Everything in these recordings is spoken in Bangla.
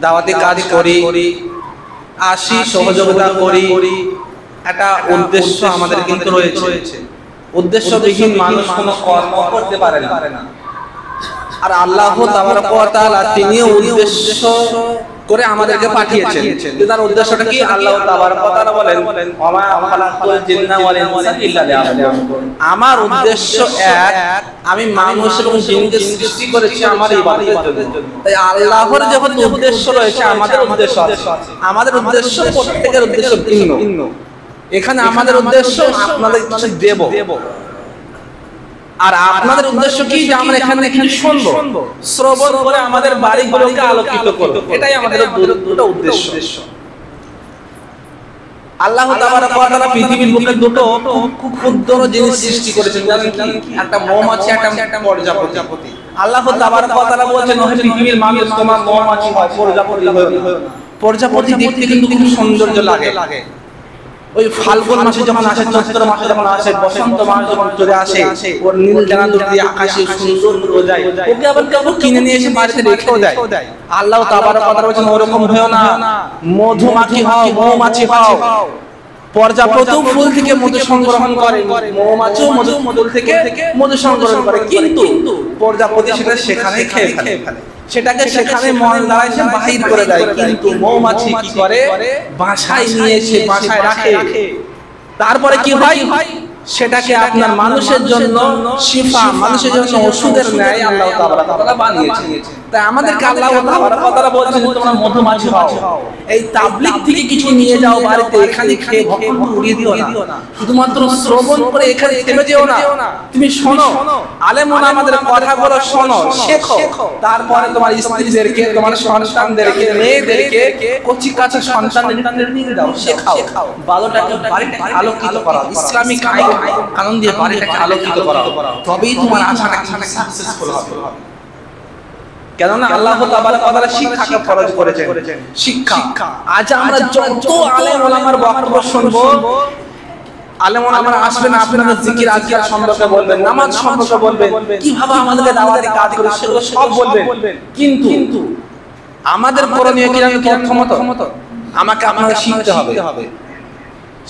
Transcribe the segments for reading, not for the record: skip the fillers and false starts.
দাওয়াতি কাজ করি, আসি, সহযোগিতা করি, একটা উদ্দেশ্য আমাদের কিন্তু রয়েছে। উদ্দেশ্যবিহীন মানুষ কোনো কর্ম করতে পারে না। আর আল্লাহ তাবারক ওয়া তাআলা তিনিও উদ্দেশ্য করে আমাদেরকে পাঠিয়েছেন। তার উদ্দেশ্যটা কি? আল্লাহ তাবারক ওয়া তাআলা বলেন, ওয়া মা খালাকতুল জিন্না ওয়াল ইনসা ইল্লা লিয়াবুদুন। আমার উদ্দেশ্য এক, আমি মানুষ এবং জিনকে সৃষ্টি করেছি আমার ইবাদতের জন্য। তাই আল্লাহর যখন উদ্দেশ্য রয়েছে, আমাদের উদ্দেশ্য আছে। আমাদের উদ্দেশ্য প্রত্যেকের উদ্দেশ্য ভিন্ন। এখানে আমাদের উদ্দেশ্য আপনাদের কিছু দেব, আর আপনাদের উদ্দেশ্য কি? যে আমরা এখানে কিছু শুনবো, শ্রবণ করে আমাদের বাড়িগুলোকে আলোকিত করব। এটাই আমাদের দুটো উদ্দেশ্য। আল্লাহ তাবারক ওয়া তাআলা পৃথিবীর বুকে দুটো খুব ক্ষুদ্র জিনিস সৃষ্টি করেছেন, জানেন কি? একটা মৌমাছি, একটা প্রজাপতি। আল্লাহ তাবারক ওয়া তাআলা বলেছেন, ওহে পৃথিবীর মানুষ, তোমার মৌমাছি হয়, প্রজাপতি হয় না। প্রজাপতি দেখতে কিন্তু খুব সৌন্দর্য লাগে। ওই ফাল্গুন মাসে যখন আসে, চৈত্র মাসে যখন আসে, বসন্ত মাস যখন চলে আসে, ওর নীল ডানা দুটি আকাশে সুন্দর হয়ে যায়, ওকে আবার কেউ কিনে নিয়ে এসে বাড়িতে রেখেও দেয়। আল্লাহ তাবারক ওয়া তাআলা বলেছেন, ওরকম হয়েও না, মধুমাছি হও, মৌমাছি হও। প্রজাপতিও ফুল থেকে মধু সংগ্রহণ করে, মৌমাছিও ফুল থেকে মধু সংগ্রহণ করে, কিন্তু প্রজাপতি সেটা সেখানে খেয়ে ফেলে, সেটাকে সেখানে মল দ্বারা এসে বাহির করে দেয়। কিন্তু মৌমাছি কি করে? বাসায় নিয়ে এসে বাসায় রাখে। তারপরে কি হয়? সেটাকে আপনার মানুষের জন্য শিফা, মানুষের জন্য ওষুধের ন্যায় আল্লাহ তাবারক ওয়া তাআলা বানিয়েছেন। তাই আমাদেরকে আল্লাহ তাবারক ওয়া তাআলা বলছেন, তোমরা মধুমাছি হও, এই তাবলীগ থেকে কিছু নিয়ে যাও বাড়িতে, এখানে খেয়ে ভক্ষণ উড়িয়ে দিও না। শুধুমাত্র শ্রবণ করে এখানে থেমে যেও না, তুমি শোনো, আলেম ওলামাদের কথাগুলো শোনো, শেখো। তারপরে তোমার স্ত্রীদেরকে, তোমার সন্তানদেরকে, মেয়েদেরকে, কচি কাঁচা সন্তানদের নিয়ে দাও, শেখাও। বাড়িটাকে আলোকিত করা, ইসলামিক কানুন দিয়ে বাড়িটাকে আলোকিত করা, তবেই তোমার আশাটা সাকসেসফুল হবে। কেননা আল্লাহ তাবারক ওয়া তাআলা শিক্ষাকে ফরজ করেছেন। শিক্ষা, আজ আমরা যত আলেম ওলামার বক্তব্য শুনবো, আলেম ওলামারা আসবেন, আপনাদের জিকির আজকার সম্পর্কে বলবেন, নামাজ সম্পর্কে বলবেন, কিভাবে আমাদেরকে দাওয়াতি কাজ করে সেগুলো সব বলবেন। কিন্তু আমাদের করণীয় কি জানেন? প্রথমত আমাকে আপনাদের শিখতে হবে,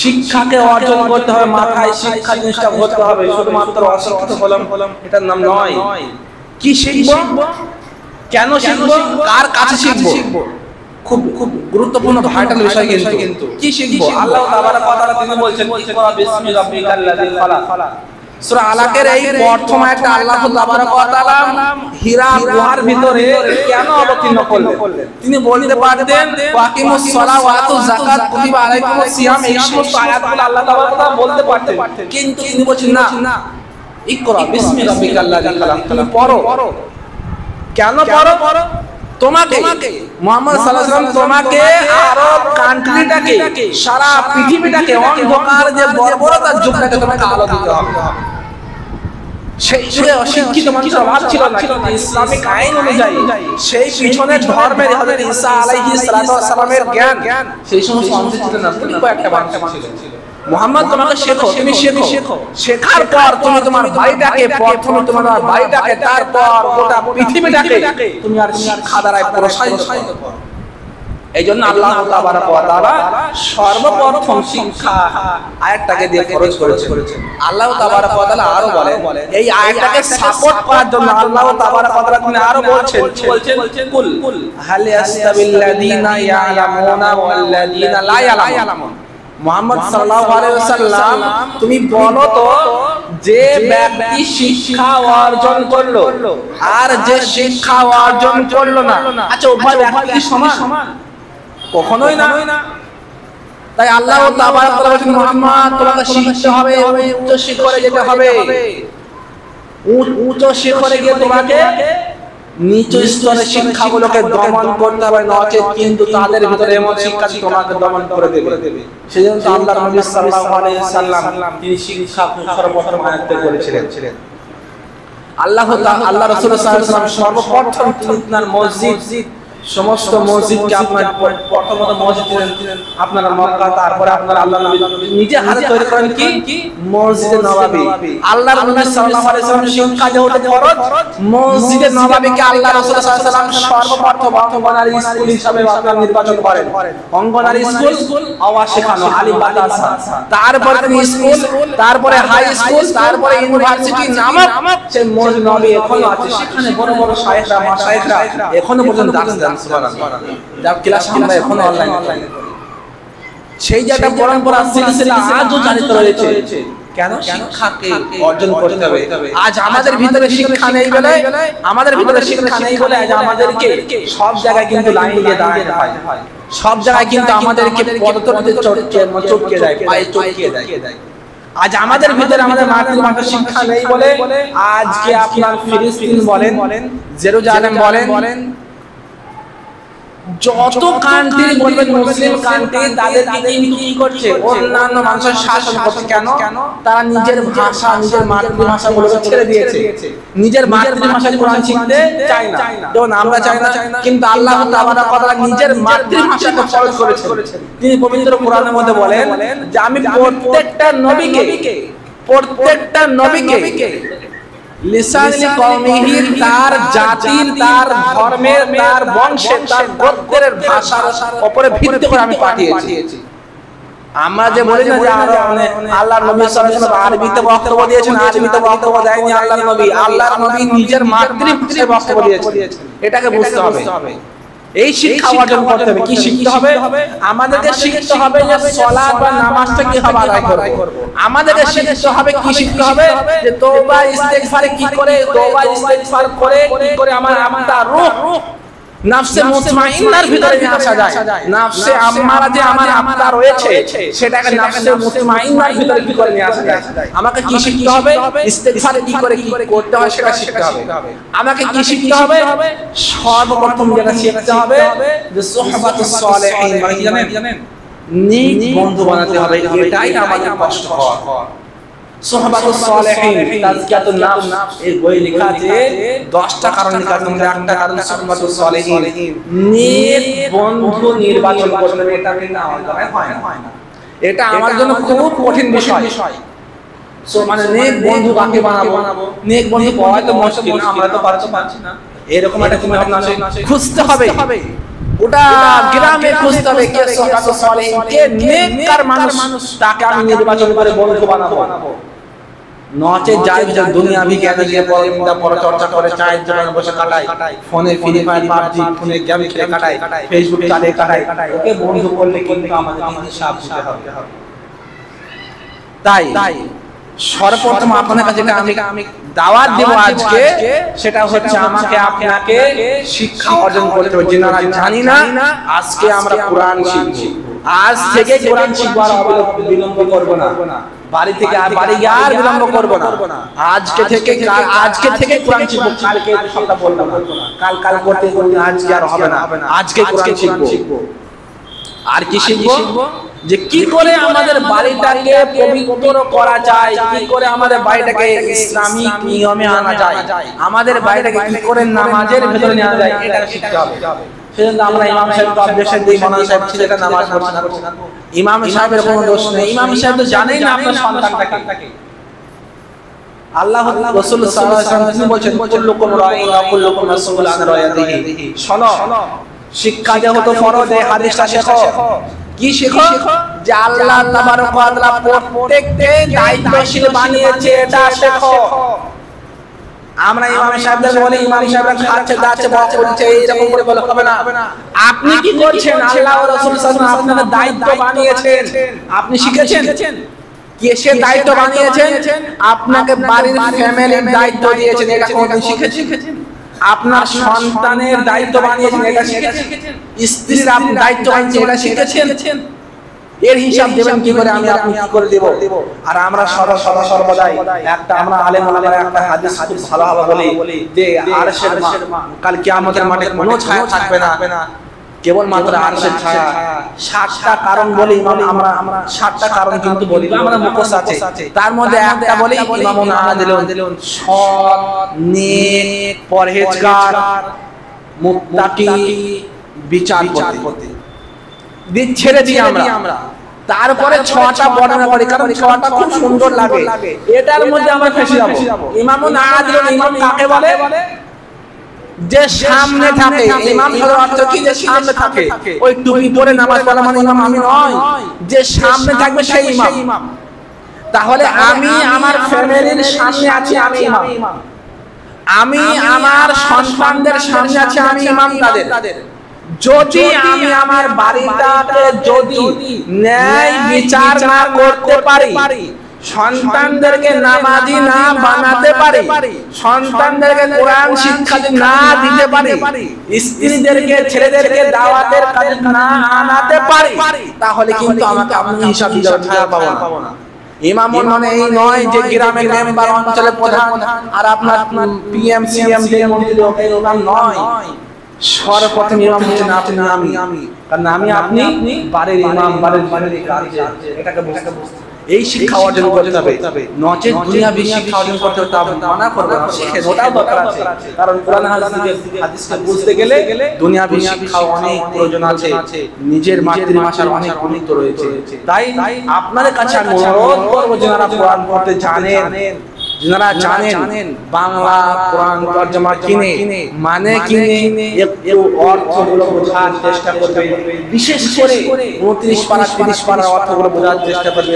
শিক্ষাকে অর্জন করতে হবে, মাথায় শিক্ষা জিনিসটা ভরতে হবে। শুধুমাত্র অশিক্ষিত হলাম এটার নাম নয়। কি শিখবো, কেন শিখবো, কার কাছে শিখবো, খুব গুরুত্বপূর্ণ ভাইটাল বিষয় কিন্তু। কি শিখবো? আল্লাহ তাবারক ওয়া তাআলা তিনি বলছেন, ইকরা বিসমি রাব্বিকাল্লাযী খালাক। সূরা আলাকের এই প্রথম একটা আল্লাহ তাবারক ওয়া তাআলা হীরা গুহার ভিতরে কেন অবতীর্ণ করলেন? তিনি বলতে পারতেন, ওয়াকিমুস সালাত ওয়া আতুজ যাকাত কুতিবা আলাইকুমুস সিয়াম, এই সমস্ত আয়াতগুলো আল্লাহ তাবারক ওয়া তাআলা বলতে পারতেন। কিন্তু তিনি বলছেন না, ইকরা বিসমি রাব্বিকাল্লাযী খালাক, তুমি পড়ো। কেন পড়ো? তোমাকে মুহাম্মদ সাল্লাল্লাহু আলাইহি ওয়াসাল্লাম, তোমাকে আরব কান্ট্রিটাকে, সারা পৃথিবীটাকে, অন্ধকার যে বর্বরতার যুগটাকে তোমাকে আলো দিতে হবে। সেই যুগে অশিক্ষিত মানুষের অভাব ছিল না, ইসলামিক আইন অনুযায়ী সেই পিছনে ধর্মের হযরত ঈসা আলাইহিস সালাতু ওয়াস সালামের জ্ঞান সেই সমস্ত মানুষ ছিল না, একটা মানুষ ছিল। মুহাম্মদ তোমাকে শেখো, তুমি শেখো, শেখার পর তুমি তোমার বাড়িটাকে, প্রথমে তোমার বাড়িটাকে, তারপর গোটা পৃথিবীটাকে তুমি আর শিক্ষা দ্বারা প্রসারিত করো। এইজন্য আল্লাহ তাবারক ওয়া তাআলা সর্বপ্রথম শিক্ষা আয়াতটাকে দিয়ে ফরজ করেছেন। আল্লাহ তাবারক ওয়া তাআলা আরো বলেন, এই আয়াতটাকে সাপোর্ট করার জন্য আল্লাহ তাবারক ওয়া তাআলা তিনি আরো বলছেন, কুল হাল ইয়াস্তাবিল্লাযীনা ইয়ালামুনা ওয়াল্লাযীনা লা ইয়ালামুন। মুহাম্মদ সাল্লাল্লাহু আলাইহি ওয়াসাল্লাম, তুমি বলো তো, যে ব্যক্তি শিক্ষা অর্জন করলো আর যে শিক্ষা অর্জন করলো না, আচ্ছা উভয় ব্যক্তি কি সমান? কখনোই না। তাই আল্লাহ তাবারক ওয়া তাআলা বলেন, মুহাম্মদ তোমাকে শিখতে হবে, উচ্চ শিখরে যেতে হবে। উচ্চ শিখরে গিয়ে তোমাকে নিচু স্তরের শিক্ষাগুলোকে দমন করতে হবে, নচেত কিন্তু তাদের ভিতরে এমন শিক্ষা তোমাকে দমন করে দেবে। সেজন্য আল্লাহর নবী সাল্লাল্লাহু আলাইহি ওয়াসাল্লাম তিনি শিক্ষা সর্বপ্রথম আয়াতে করেছিলেন। আল্লাহ রাসূল সাল্লাল্লাহু আলাইহি ওয়াসাল্লাম সর্বপ্রথম তিনি তার মসজিদ সমস্ত মসজিদকে আপনার প্রথমত মসজিদ আপনারা মক্কা, তারপরে আপনারা আল্লাহ নবী নিজে হাতে তৈরি করেন কি মসজিদে নববী। আল্লাহর নবী সাল্লাল্লাহু আলাইহি ওয়াসাল্লাম শিক্ষা যেহেতু ফরজ, মসজিদে নববীকে আল্লাহ রাসূল সাল্লাল্লাহু আলাইহি ওয়াসাল্লাম সর্বপ্রথম অঙ্গনারী স্কুল হিসেবে আপনারা নির্বাচন করেন। অঙ্গনারী স্কুল আওয়াজ শেখানো আলিফ বা তা, তারপরে স্কুল, তারপরে হাই স্কুল, তারপরে ইউনিভার্সিটি নামক সেই মসজিদ নববী এখনো আছে। সেখানে বড় বড় শায়েখরা মাশায়েখরা এখনো পর্যন্ত আছেন। যার ক্লাস আমরা এখনো অনলাইন করি। সেই যে একটা পরম্পরা সিলসিলা আজও জারিত রয়েছে। কেন? শিক্ষাকে অর্জন করতে হবে। আজ আমাদের ভিতরে শিক্ষা নেই বলে, আমাদের ভিতরে শিক্ষা নেই বলে আজ আমাদেরকে সব জায়গায় কিন্তু লাইন দিয়ে দাঁড়াতে হয়। সব জায়গায় কিন্তু আমাদেরকে পদতলে চটকে দেয়, পায়ে চটকিয়ে দেয়। আজ আমাদের ভিতরে আমাদের মাতৃভাষার শিক্ষা নেই বলে আজকে আপনার ফিলিস্তিন বলেন, জেরুজালেম বলেন, যত কান্ট্রি বলবেন মুসলিম কান্ট্রি, তাদের কিন্তু কি করছে? অন্যান্য মানুষের শাসন করছে। কেন? তারা নিজের ভাষা, নিজের মাতৃভাষাগুলোকে ছেড়ে দিয়েছে। নিজের মাতৃভাষায় কোরআন শিখতে চায় না, যেমন আমরা চাই না। কিন্তু আল্লাহ তাআলা নিজের মাতৃভাষাকে ফরজ করেছেন। তিনি পবিত্র কোরআনের মধ্যে বলেন যে আমি প্রত্যেকটা নবীকে লিসানি কওমিহি, তার জাতির, তার ধর্মের, তার বংশের, তার গোত্রের ভাষার উপরে ভিত্তি করে আমি পাঠিয়েছি। আমরা যে বলি না যে আল্লাহর নবী সাল্লাল্লাহু আলাইহি ওয়াসাল্লাম আরবিতে বক্তব্য দিয়েছেন, আরবিতে বক্তব্য দেয়নি আল্লাহর নবী। আল্লাহর নবী নিজের মাতৃভাষায় বক্তব্য দিয়েছেন। এটাকে বুঝতে হবে। এই শিক্ষা অর্জন করতে হবে। কি শিখতে হবে? আমাদেরকে শিখতে হবে যে সালাত বা নামাজটা কি ভাবে আদায় করব। আমাদেরকে শিখতে হবে, কি শিখতে হবে? যে তওবা ইস্তেগফার কি করে, তওবা ইস্তেগফার করে কি করে আমার রূহ নফসে মুতমাইন্নার ভিতরে নিয়ে আসা যায়। নফসে আম্মারা যে আমার আত্মা রয়েছে, সেটাকে নফসে মুতমাইন্নার ভিতরে কি করে নিয়ে আসা যায়। আমাকে কি শিখতে হবে? ইস্তেগফার কি করে করতে হয় সেটা শিখতে হবে। আমাকে কি শিখতে হবে? সর্বপ্রথম যেটা শিখতে হবে যে সুহবাতুস সালেহিন, মানে কি জানেন? নেক বন্ধু বানাতে হবে। এটাই আমাদের কষ্টকর। সুহবাতুস সালেহিন, তাজকিয়াতুন নাফস, এই বই লেখা আছে 10টা কারণ লেখা আছে। একটা কারণ সুহবাতুস সালেহিন, নেক বন্ধু নির্বাচন করতে হবে। এটা কিন্তু আমার দ্বারা হয় না। এটা আমার জন্য খুব কঠিন বিষয়। মানে নেক বন্ধু কাকে বানাবো? নেক বন্ধু পাওয়া তো মুশকিল, আমরা তো পারছি না। এরকম একটা চিন্তা ভাবনা আছে, খুঁজতে হবে। ওটা গ্রামে খুঁজতে হবে কে সুহবাতুস সালেহিন, কে নেককার মানুষ, তাকে আমি নির্বাচন করে বন্ধু বানাবো। নচে যায় যে দুনিয়াবি জ্ঞানে নিয়ে পরচর্চা করে, চায়ের দোকানে বসে কাটায়, ফোনে ফ্রি ফায়ার পাবজি, ফোনে গেম খেলে কাটায়, ফেসবুক চালিয়ে কাটায়, ওকে বন্ধু করলে কিন্তু আমাদের হিসাব দিতে হবে। তাই সর্বপ্রথম আপনার কাছে আমি দাওয়াত দেব আজকে, সেটা হচ্ছে আমাকে আপনাকে শিক্ষা অর্জন করতে হবে। যারা জানি না, আজকে আমরা কোরআন শিখব। আজ থেকে কোরআন শিখবার বিলম্ব করব না। বাড়ি থেকে বাড়ি গিয়ে আর বিলম্ব করব না। আজকে থেকে কোরআন শিখব। কালকে কথা বলবো না, কাল করতে আজকে আর হবে না। আজকে কোরআন শিখব। আর কি শিখব? যে কি করে আমাদের বাড়িটাকে পবিত্র করা যায়, কি করে আমাদের বাড়িটাকে ইসলামিক নিয়মে আনা যায়, আমাদের বাড়িটাকে কি করে নামাজের ভেতরে নেওয়া যায়, এটা শিখতে হবে। সেজন্য আমরা ইমাম সাহেবকে অবজেকশন দিই, মৌলানা সাহেব ছেলেটা নামাজ পড়ছে না। ইমাম সাহেবের কোনো দোষ নেই। ইমাম সাহেব তো জানেই না আপনার সন্তানটাকে। আল্লাহ রাসূল সাল্লাল্লাহু আলাইহি ওয়াসাল্লাম বলেছেন, কুল্লুকুম রাঈন ওয়া কুল্লুকুম মাসউলুন আন রাইয়াতিহি। শোনো, শিক্ষা যেহেতু ফরজ, এই হাদিসটা শেখো। কি শেখো? যে আল্লাহ তাবারক ওয়া তাআলা প্রত্যেককে দায়িত্বশীল বানিয়েছে, এটা শেখো। আমরা ইমাম সাহেবদের বলি, ইমাম সাহেবরা খাচ্ছে দাচ্ছে বক করছে, এইরকম করে বলে হবে না। আপনি কি করছেন? আল্লাহ ও রাসূল সাল্লাল্লাহু আলাইহি ওয়াসাল্লাম আপনাকে দায়িত্ব বানিয়েছেন, আপনি শিখেছেন? কিসের দায়িত্ব বানিয়েছেন? আপনাকে বাড়ির ফ্যামিলির দায়িত্ব দিয়েছেন, এটা কোনদিন শিখেছেন? আপনার সন্তানের দায়িত্ব বানিয়েছেন, এটা শিখেছেন? স্ত্রীর আপনি দায়িত্ব বানিয়েছেন, এটা শিখেছেন? এর হিসাব দেবেন কি করে? আমি আপনি কি করে দেব? আর আমরা সর্বদাই একটা আমরা আলেম ওলামার একটা হাদিস খুব ভালোভাবে বলি যে আরশের কাল কিয়ামতের মাঠে কোনো ছায়া থাকবে না, কেবল মাত্র আরশের ছায়া। 7টা কারণ বলি আমরা 7টা কারণ কিন্তু বলি, আমরা মুখস্থ আছে। তার মধ্যে একটা বলি ইমামুন আদিলুন, সৎ, নেক, পরহেজগার, মুত্তাকি বিচারপতি ছেড়ে দিই আমরা। তারপরে 6টা বর্ণনা করে, কারণ 6টা খুব সুন্দর লাগে, এটার মধ্যে আমরা ফেসে যাব। ইমামুন আদিল, ইমাম কাকে বলে? যে সামনে থাকে। ইমাম হলো অর্থ কি? যে সামনে থাকে। ওই টুপি পরে নামাজ পড়া মানে ইমাম আমি নয়, যে সামনে থাকবে সেই ইমাম। তাহলে আমি আমার ফ্যামিলির সামনে আছি, আমি ইমাম। আমি আমার সন্তানদের সামনে আছি, আমি ইমাম তাদের। যদি আমি আমার বাড়িটাকে যদি ন্যায় বিচার না করতে পারি, সন্তানদেরকে নামাজি না বানাতে পারি, সন্তানদেরকে কোরআন শিক্ষা না দিতে পারি, স্ত্রীদেরকে ছেলেদেরকে দাওয়াতের কাজে না আনাতে পারি, তাহলে কিন্তু আমাকে আপনি হিসাব দিতে পাবো না। ইমাম মানে এই নয় যে গ্রামের মেম্বার, অঞ্চলের প্রধান আর আপনার পিএম সিএম যে মন্ত্রী ইমাম নয়। সর্বপ্রথম ইমাম হচ্ছেন আপনি, আমি। কারণ আমি আপনি বাড়ির ইমাম, বাড়ির কাজ, এটাকে বুঝতে এই শিক্ষা অর্জন করতে হবে। নচেত দুনিয়াবি শিক্ষা অর্জন করতে হবে মানা করবে না, শিখে ওটাও দরকার আছে। কারণ কোরআন হাদিসকে বুঝতে গেলে দুনিয়াবি শিক্ষা অনেক প্রয়োজন আছে, নিজের মাতৃভাষার অনেক গুরুত্ব রয়েছে। তাই আপনাদের কাছে আমি অনুরোধ করব, যারা কোরআন পড়তে জানেন, যারা জানেন বাংলা কোরআন তরজমা কিনে মানে কিনে একটু অর্থগুলো বোঝার চেষ্টা করবে। বিশেষ করে 29 পারা 30 পারার অর্থগুলো বোঝার চেষ্টা করবে।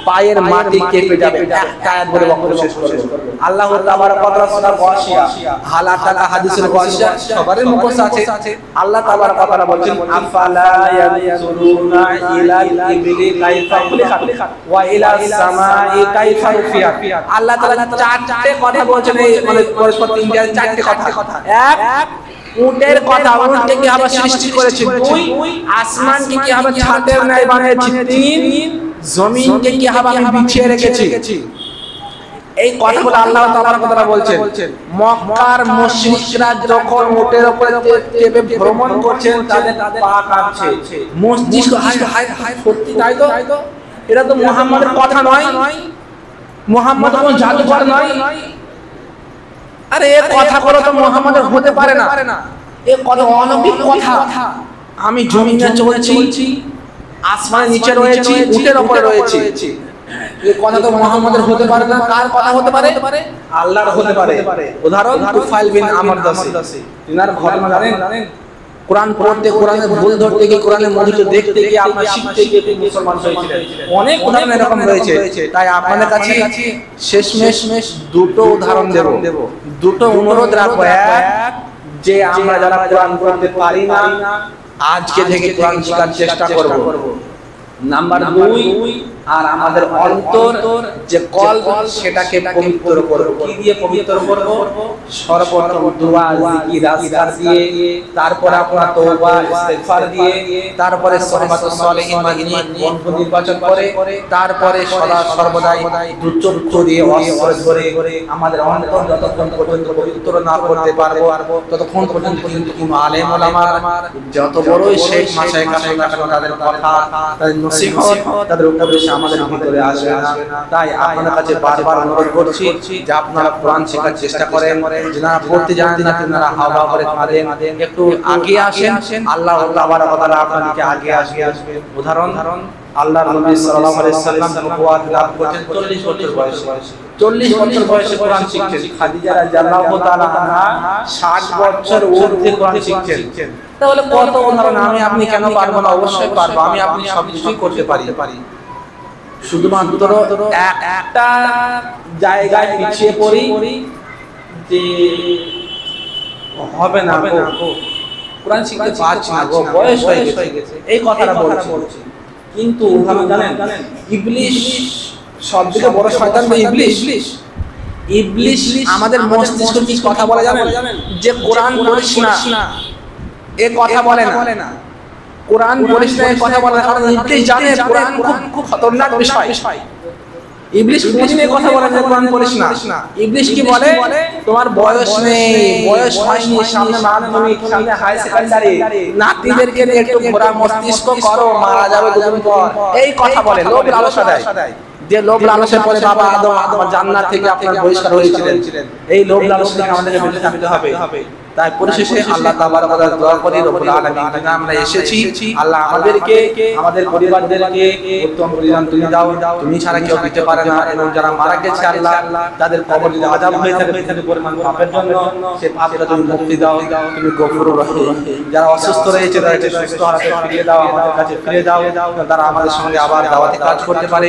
পায়ের মাটি কেঁপে যাবে একটা আয়াত বলে বক্তব্য শেষ করবে। আল্লাহ তাবারক ওয়া তাআলা সূরা গাশিয়া, হালাল টাকা হাদিসের গাশিয়া সবার মুখস্থ আছে। আল্লাহ তাবারক ওয়া তাআলা বলেন, আফালা ইয়ানজুরুনা ইলাল ইবলি কাইফা খুলিকাত ওয়া ইলাস সামাই কাইফা রুফিয়াত। আল্লাহ তাআলা চারটে কথা বলছেন, এই মানে পরস্পর তিনটে চারটে কথা। এক, উটের কথা, উটকে কিভাবে সৃষ্টি করেছে। দুই, আসমানকে কিভাবে ছাদের ন্যায় বানিয়েছি। তিন, জমিনকে কিভাবে আমি বিছিয়ে রেখেছি। এই কথাগুলো আল্লাহ তাআলা কথা বলছেন। মক্কার মুশরিকরা যখন উটের উপরে চেপে ভ্রমণ করছেন, তাদের পা কাঁপছে। মসজিদ হায় সত্যি তাই তো? এটা তো মুহাম্মাদের কথা নয়, মুহাম্মদ কোন জাদুকর নয়। আরে এই কথাগুলো তো মুহাম্মাদের হতে পারে না, এই কথা অলৌকিক কথা। আমি জমিনে চলছি, আসমানের নিচে রয়েছি, উটের উপরে রয়েছি, এই কথা তো মুহাম্মাদের হতে পারে না। কার কথা হতে পারে? আল্লাহর হতে পারে। উদাহরণ তুফাইল বিন আমর দাসী, তিনার ঘটনা জানেন? কোরআন পড়তে, কোরআনের ভুল ধরতে গিয়ে, কোরআনের মধুর দেখতে গিয়ে, আপনার শিখতে গিয়ে তিনি মুসলমান হয়েছিলেন। অনেক উদাহরণ এরকম রয়েছে। তাই আপনাদের কাছে শেষমেশ দুটো উদাহরণ দেব, দুটো অনুরোধ রাখবো। এক, যে আমরা যারা কোরআন পড়তে পারি না, আজকে থেকে কোরআন শেখার চেষ্টা করব। নাম্বার 2, আর আমাদের অন্তর যে কলব সেটাকে পবিত্র করব। কি দিয়ে পবিত্র করব? সর্বপ্রথম দোয়া, জিকির, আজকার দিয়ে, তারপর আপনার তওবা, ইস্তিগফার দিয়ে, তারপরে সুহবাতুস সালেহিন নিয়ে বন্ধু নির্বাচন করে, তারপরে সদা সর্বদাই দুচক্ষু দিয়ে অস্ত্র ধরে আমাদের অন্তর যতক্ষণ পর্যন্ত পবিত্র না করতে পারবো, ততক্ষণ পর্যন্ত কিন্তু কোনো আলেম ওলামা, যত বড়ই শেখ মাশায়েখ আসেন না কেন, তাদের কথা, তাদের নসিহত, তাদের উপদেশ আমাদের ভিতরে আসবে না। তাই আপনাদের কাছে বারবার অনুরোধ করছি যে আপনারা কোরআন শেখার চেষ্টা করেন। যারা পড়তে জানেন না, তারা হাওয়া করে কাঁদেন, একটু আগে আসেন। আল্লাহ তাবারক ওয়া তাআলা আপনাদেরকে আগে আসবে। উদাহরণ, আল্লাহর নবী সাল্লাল্লাহু আলাইহি ওয়াসাল্লাম নবুয়ত লাভ করেছেন 40 বছর বয়সে। 40 বছর বয়সে কোরআন শিখছেন। খাদিজা রাদিয়াল্লাহু তাআলা আনহা 60 বছর ঊর্ধ্বে কোরআন শিখছেন। তাহলে কত উদাহরণ! আমি আপনি কেন পারবো না? অবশ্যই পারবো। আমি আপনি সবকিছুই করতে পারি। শুধুমাত্র একটা জায়গায় পিছিয়ে পড়ি যে হবে না, কোরআন শিখতে পারছি না, বয়স হয়ে গেছে, এই কথাটা বলছি। কিন্তু উদাহরণ জানেন, ইবলিশ সবথেকে বড় শয়তান তো ইবলিশ আমাদের মস্তিষ্ক কি কথা বলে জানেন? যে কোরআন পড়িস না, এ কথা বলে না। কোরআন পড়িস না এই কথা বলে না, কারণ ইবলিশ জানে কোরআন খুব খতরনাক বিষয়। ইবলিশ কোনদিন এই কথা বলে না কোরআন পড়িস না। ইবলিশ কি বলে? তোমার বয়স নেই, বয়স হয়নি, সামনে মাধ্যমিক, সামনে হাই সেকেন্ডারি, নাতিদেরকে নিয়ে একটু ঘোরা মস্তিষ্ক করো, মারা যাবে দুদিন পর, এই কথা বলে। লোভ লালসা দেয়, যে লোভ লালসের পরে বাবা আদম জান্নাত থেকে আপনার বহিষ্কার হয়েছিলেন। এই লোভ লালসা থেকে আমাদেরকে বেঁচে থাকতে হবে। তাই পরিশেষে আল্লাহ তাবারক ওয়া তাআলা দোয়া করি রব্বুল আলামিন যারা আমরা এসেছি আল্লাহ আমাদেরকে আমাদের পরিবারদেরকে উত্তম পরিধান তুমি দাও, তুমি ছাড়া কেউ দিতে পারে না। এবং যারা মারা গেছে আল্লাহ তাদের কবর যদি আযাব হয়ে থাকে পরিমাণ পাপের জন্য সে পাপটা তুমি মুক্তি দাও, তুমি গফুরুর রহিম। যারা অসুস্থ রয়েছে তাদেরকে সুস্থ হাতে ফিরিয়ে দাও, আমাদের কাছে ফিরিয়ে দাও, তারা আমাদের সঙ্গে আবার দাওয়াতে কাজ করতে পারে।